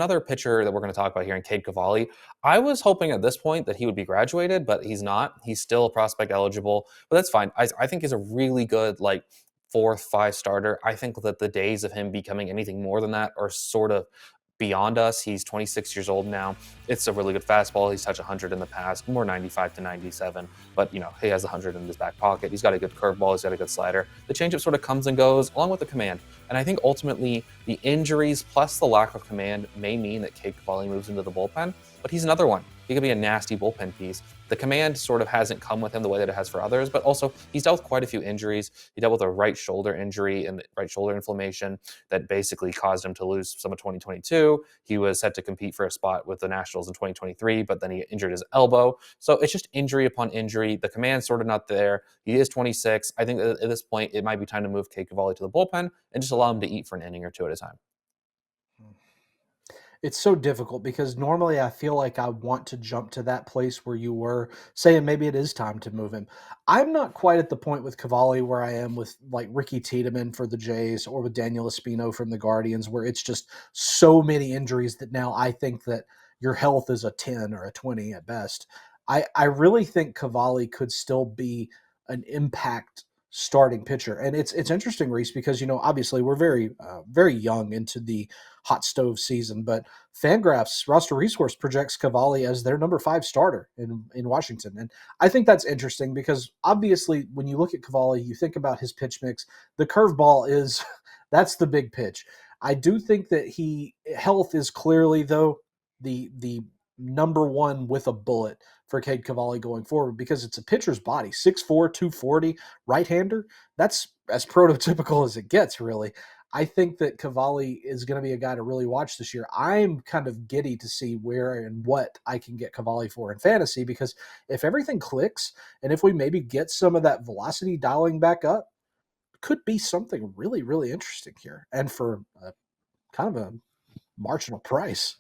another pitcher that we're going to talk about here in Cade Cavalli. I was hoping at this point that he would be graduated, but he's not. He's still prospect eligible, but that's fine. I think he's a really good, like, fourth, five starter. I think that the days of him becoming anything more than that are sort of beyond us. He's 26 years old now. It's a really good fastball. He's touched 100 in the past, more 95 to 97, but he has 100 in his back pocket. He's got a good curveball. He's got a good slider. The changeup sort of comes and goes along with the command. And I think ultimately the injuries plus the lack of command may mean that Cade Cavalli moves into the bullpen, but he's another one. He could be a nasty bullpen piece. The command sort of hasn't come with him the way that it has for others, but also he's dealt with quite a few injuries. He dealt with a right shoulder injury and right shoulder inflammation that basically caused him to lose some of 2022. He was set to compete for a spot with the Nationals in 2023, but then he injured his elbow. So it's just injury upon injury. The command's sort of not there. He is 26. I think that at this point, it might be time to move Cade Cavalli to the bullpen and just allow him to eat for an inning or two at a time. It's so difficult because normally I feel like I want to jump to that place where you were saying maybe it is time to move him. I'm not quite at the point with Cavalli where I am with like Ricky Tiedemann for the Jays or with Daniel Espino from the Guardians, where it's just so many injuries that now I think that your health is a 10 or a 20 at best. I really think Cavalli could still be an impact starting pitcher. And it's interesting, Reese, because obviously we're very young into the hot stove season, but Fangraphs roster resource projects Cavalli as their number 5 starter in Washington. And I think that's interesting because obviously when you look at Cavalli, you think about his pitch mix. The curveball is that's the big pitch. I do think that health is clearly though the number one with a bullet for Cade Cavalli going forward because it's a pitcher's body, 6'4", 240, right-hander. That's as prototypical as it gets, really. I think that Cavalli is going to be a guy to really watch this year. I'm kind of giddy to see where and what I can get Cavalli for in fantasy because if everything clicks and if we maybe get some of that velocity dialing back up, could be something really, really interesting here and for kind of a marginal price.